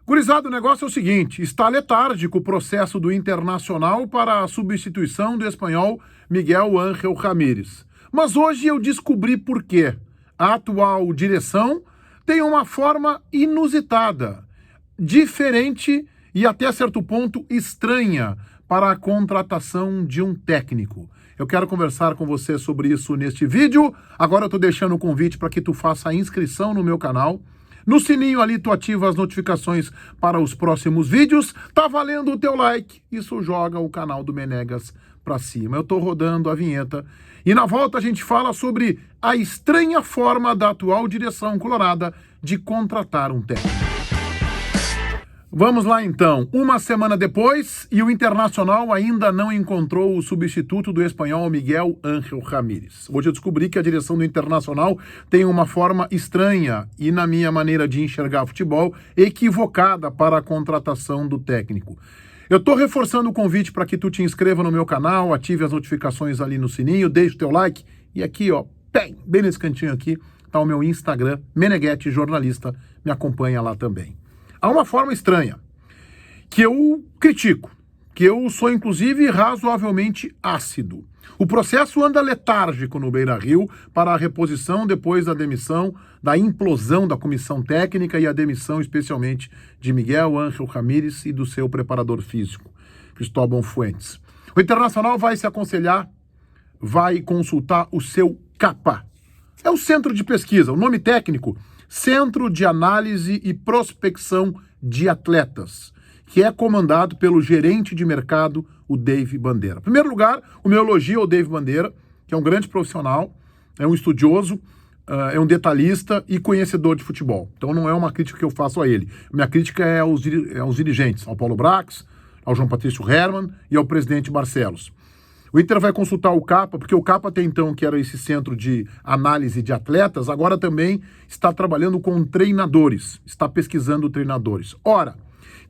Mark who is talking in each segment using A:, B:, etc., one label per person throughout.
A: Gurizada, o negócio é o seguinte, está letárgico o processo do Internacional para a substituição do espanhol Miguel Ángel Ramírez. Mas hoje eu descobri por quê. A atual direção tem uma forma inusitada, diferente e até certo ponto estranha para a contratação de um técnico. Eu quero conversar com você sobre isso neste vídeo. Agora eu estou deixando o convite para que tu faça a inscrição no meu canal. No sininho ali tu ativa as notificações para os próximos vídeos. Tá valendo o teu like. Isso joga o canal do Menegas para cima. Eu tô rodando a vinheta. E na volta a gente fala sobre a estranha forma da atual direção colorada de contratar um técnico. Vamos lá então. Uma semana depois e o Internacional ainda não encontrou o substituto do espanhol Miguel Ángel Ramírez. Hoje eu descobri que a direção do Internacional tem uma forma estranha e, na minha maneira de enxergar futebol, equivocada para a contratação do técnico. Eu estou reforçando o convite para que tu te inscreva no meu canal, ative as notificações ali no sininho, deixe o teu like e aqui, ó, bem nesse cantinho aqui, tá o meu Instagram, Meneghetti Jornalista, me acompanha lá também. Há uma forma estranha, que eu critico, que eu sou inclusive razoavelmente ácido. O processo anda letárgico no Beira-Rio para a reposição depois da demissão, da implosão da comissão técnica e a demissão especialmente de Miguel Ángel Ramírez e do seu preparador físico, Cristóbal Fuentes. O Internacional vai se aconselhar, vai consultar o seu CAPA. É o Centro de Pesquisa, o nome técnico, Centro de Análise e Prospecção de Atletas, que é comandado pelo gerente de mercado, o Dave Bandeira. Em primeiro lugar, o meu elogio ao Dave Bandeira, que é um grande profissional, é um estudioso, é um detalhista e conhecedor de futebol. Então não é uma crítica que eu faço a ele. Minha crítica é aos dirigentes, ao Paulo Brax, ao João Patrício Hermann e ao presidente Barcelos. O Inter vai consultar o CAPA, porque o CAPA até então, que era esse centro de análise de atletas, agora também está trabalhando com treinadores, está pesquisando treinadores. Ora,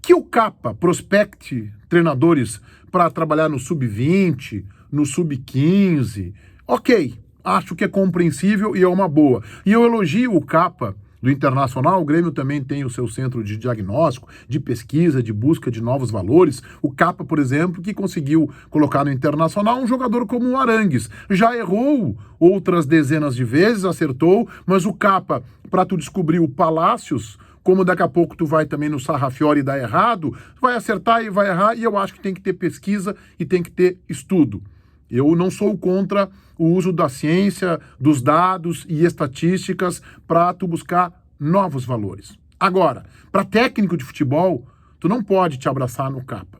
A: que o CAPA prospecte treinadores para trabalhar no sub-20, no sub-15, ok, acho que é compreensível e é uma boa. E eu elogio o CAPA do Internacional, o Grêmio também tem o seu centro de diagnóstico, de pesquisa, de busca de novos valores. O CAPA, por exemplo, que conseguiu colocar no Internacional um jogador como o Arangues. Já errou outras dezenas de vezes, acertou, mas o CAPA, para tu descobrir o Palácios, como daqui a pouco tu vai também no Sarrafiori e dar errado, vai acertar e vai errar, e eu acho que tem que ter pesquisa e tem que ter estudo. Eu não sou contra o uso da ciência, dos dados e estatísticas para tu buscar novos valores. Agora, para técnico de futebol, tu não pode te abraçar no CAPA.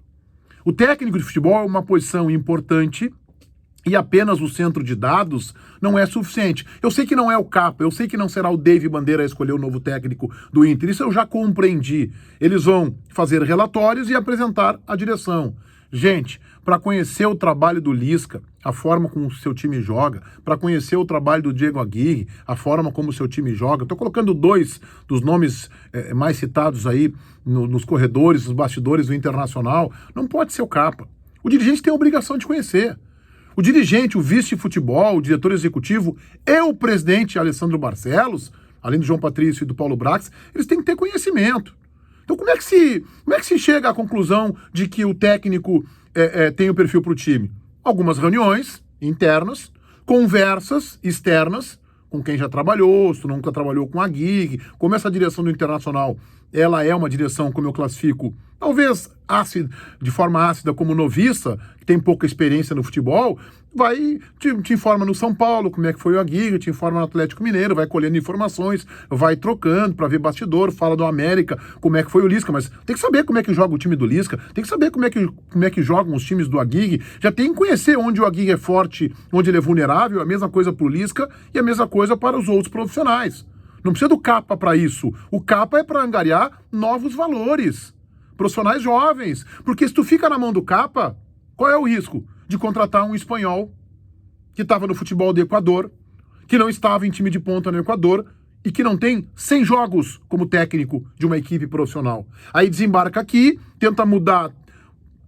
A: O técnico de futebol é uma posição importante e apenas o centro de dados não é suficiente. Eu sei que não é o CAPA, eu sei que não será o Dave Bandeira a escolher o novo técnico do Inter, isso eu já compreendi. Eles vão fazer relatórios e apresentar a direção. Gente, para conhecer o trabalho do Lisca, a forma como o seu time joga, para conhecer o trabalho do Diego Aguirre, a forma como o seu time joga, estou colocando dois dos nomes mais citados aí nos corredores, nos bastidores do Internacional, não pode ser o CAPA. O dirigente tem a obrigação de conhecer. O dirigente, o vice-futebol, o diretor executivo e o presidente Alessandro Barcelos, além do João Patrício e do Paulo Brax, eles têm que ter conhecimento. Então como é que se chega à conclusão de que o técnico tem o perfil para o time? Algumas reuniões internas, conversas externas com quem já trabalhou, se tu nunca trabalhou com a Aguirre, como essa direção do Internacional, ela é uma direção, como eu classifico, talvez ácida, de forma ácida como noviça, que tem pouca experiência no futebol, vai, te informa no São Paulo como é que foi o Aguirre, te informa no Atlético Mineiro, vai colhendo informações, vai trocando para ver bastidor, fala do América, como é que foi o Lisca, mas tem que saber como é que joga o time do Lisca, tem que saber como é que jogam os times do Aguirre, já tem que conhecer onde o Aguirre é forte, onde ele é vulnerável, a mesma coisa para o Lisca e a mesma coisa para os outros profissionais. Não precisa do CAPA para isso, o CAPA é para angariar novos valores, profissionais jovens, porque se tu fica na mão do CAPA, qual é o risco? De contratar um espanhol que estava no futebol do Equador, que não estava em time de ponta no Equador e que não tem 100 jogos como técnico de uma equipe profissional. Aí desembarca aqui, tenta mudar,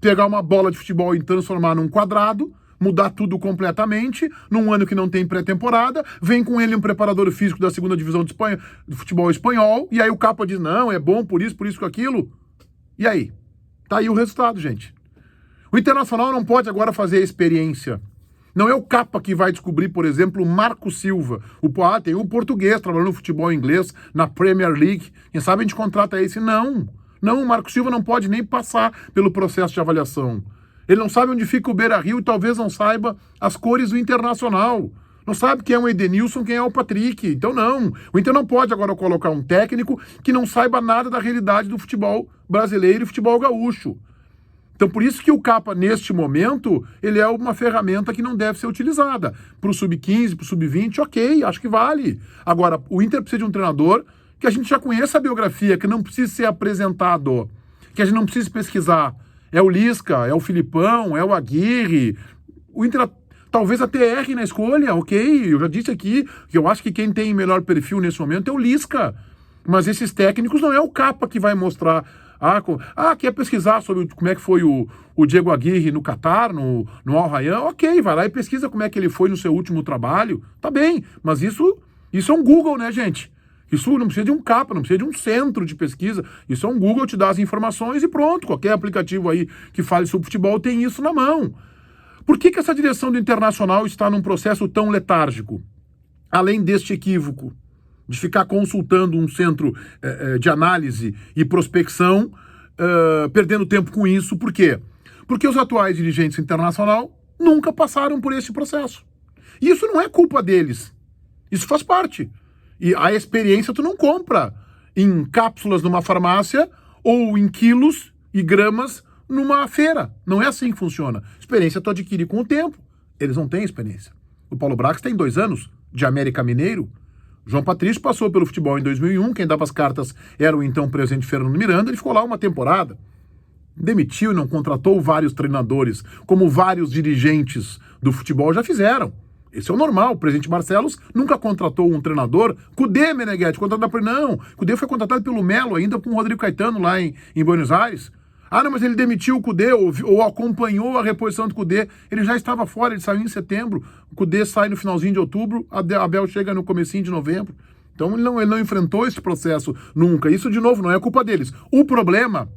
A: pegar uma bola de futebol e transformar num quadrado, mudar tudo completamente, num ano que não tem pré-temporada, vem com ele um preparador físico da segunda divisão de Espanha, do futebol espanhol, e aí o Capa diz, não, é bom por isso, com aquilo. E aí? Tá aí o resultado, gente. O Internacional não pode agora fazer a experiência. Não é o Capa que vai descobrir, por exemplo, o Marco Silva. Tem o português trabalhando no futebol inglês, na Premier League. Quem sabe a gente contrata esse? Não. Não, o Marco Silva não pode nem passar pelo processo de avaliação. Ele não sabe onde fica o Beira-Rio e talvez não saiba as cores do Internacional. Não sabe quem é o Edenilson, quem é o Patrick. Então não. O Inter não pode agora colocar um técnico que não saiba nada da realidade do futebol brasileiro e futebol gaúcho. Então por isso que o Capa, neste momento, ele é uma ferramenta que não deve ser utilizada. Para o Sub-15, para o Sub-20, ok, acho que vale. Agora, o Inter precisa de um treinador que a gente já conheça a biografia, que não precisa ser apresentado, que a gente não precisa pesquisar. É o Lisca, é o Filipão, é o Aguirre. O Inter talvez até erre na escolha, ok? Eu já disse aqui que eu acho que quem tem melhor perfil nesse momento é o Lisca. Mas esses técnicos não é o Capa que vai mostrar. Quer pesquisar sobre como é que foi o Diego Aguirre no Catar, no Al Rayyan? Ok, vai lá e pesquisa como é que ele foi no seu último trabalho. Tá bem, mas isso é um Google, né, gente? Isso não precisa de um Capa, não precisa de um centro de pesquisa. Isso é um Google, te dá as informações e pronto. Qualquer aplicativo aí que fale sobre futebol tem isso na mão. Por que essa direção do Internacional está num processo tão letárgico? Além deste equívoco de ficar consultando um centro de análise e prospecção, perdendo tempo com isso. Por quê? Porque os atuais dirigentes internacional nunca passaram por esse processo. E isso não é culpa deles. Isso faz parte. E a experiência tu não compra em cápsulas numa farmácia ou em quilos e gramas numa feira. Não é assim que funciona. Experiência tu adquire com o tempo. Eles não têm experiência. O Paulo Brax tem 2 anos de América Mineiro. João Patrício passou pelo futebol em 2001, quem dava as cartas era o então presidente Fernando Miranda, ele ficou lá uma temporada. Demitiu e não contratou vários treinadores, como vários dirigentes do futebol já fizeram. Esse é o normal, o presidente Barcelos nunca contratou um treinador. Cudê, Meneghetti, contratado por... Não, Cudê foi contratado pelo Melo, ainda com o Rodrigo Caetano lá em Buenos Aires. Não, mas ele demitiu o Cudê ou acompanhou a reposição do Cudê. Ele já estava fora, ele saiu em setembro. O Cudê sai no finalzinho de outubro, a Abel chega no comecinho de novembro. Então ele não enfrentou esse processo nunca. Isso, de novo, não é culpa deles. O problema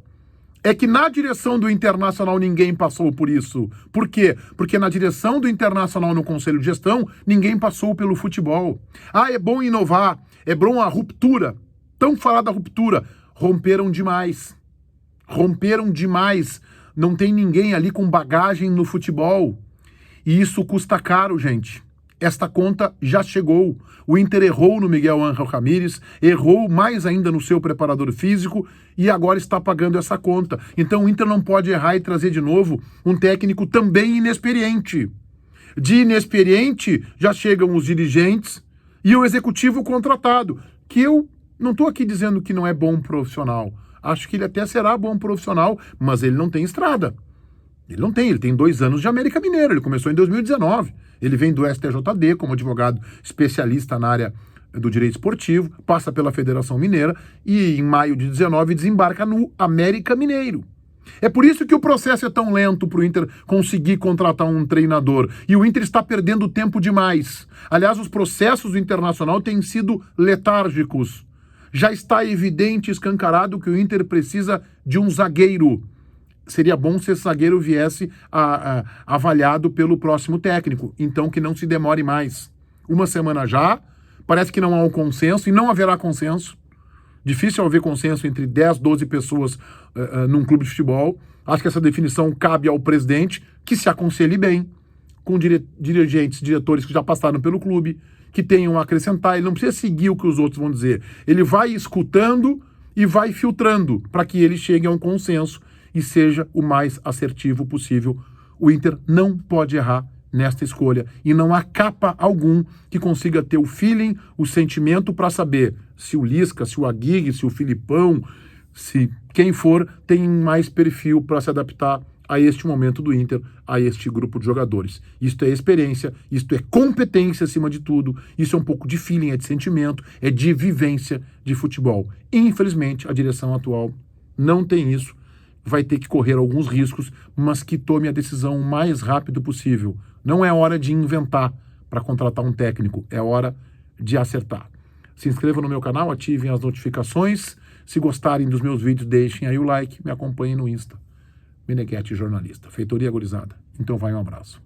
A: é que na direção do Internacional ninguém passou por isso. Por quê? Porque na direção do Internacional no Conselho de Gestão, ninguém passou pelo futebol. É bom inovar, é bom a ruptura. Tão falar da ruptura, romperam demais. Não tem ninguém ali com bagagem no futebol. E isso custa caro, gente. Esta conta já chegou. O Inter errou no Miguel Ángel Ramírez, errou mais ainda no seu preparador físico e agora está pagando essa conta. Então o Inter não pode errar e trazer de novo um técnico também inexperiente. De inexperiente já chegam os dirigentes e o executivo contratado, que eu não estou aqui dizendo que não é bom profissional. Acho que ele até será bom profissional, mas ele não tem estrada. Ele tem 2 anos de América Mineiro, ele começou em 2019. Ele vem do STJD como advogado especialista na área do direito esportivo, passa pela Federação Mineira e em maio de 19 desembarca no América Mineiro. É por isso que o processo é tão lento para o Inter conseguir contratar um treinador. E o Inter está perdendo tempo demais. Aliás, os processos do Internacional têm sido letárgicos. Já está evidente, escancarado, que o Inter precisa de um zagueiro. Seria bom se esse zagueiro viesse avaliado pelo próximo técnico. Então que não se demore mais. 1 semana já, parece que não há um consenso e não haverá consenso. Difícil haver consenso entre 10, 12 pessoas num clube de futebol. Acho que essa definição cabe ao presidente, que se aconselhe bem com dirigentes, diretores que já passaram pelo clube, que tenham a acrescentar. Ele não precisa seguir o que os outros vão dizer. Ele vai escutando e vai filtrando para que ele chegue a um consenso e seja o mais assertivo possível. O Inter não pode errar nesta escolha e não há capa algum que consiga ter o feeling, o sentimento para saber se o Lisca, se o Aguirre, se o Filipão, se quem for tem mais perfil para se adaptar a este momento do Inter, a este grupo de jogadores. Isto é experiência, isto é competência acima de tudo, isso é um pouco de feeling, é de sentimento, é de vivência de futebol. Infelizmente, a direção atual não tem isso, vai ter que correr alguns riscos, mas que tome a decisão o mais rápido possível. Não é hora de inventar para contratar um técnico, é hora de acertar. Se inscrevam no meu canal, ativem as notificações. Se gostarem dos meus vídeos, deixem aí o like, me acompanhem no Insta. Meneghetti Jornalista. Feitoria gurizada. Então vai, um abraço.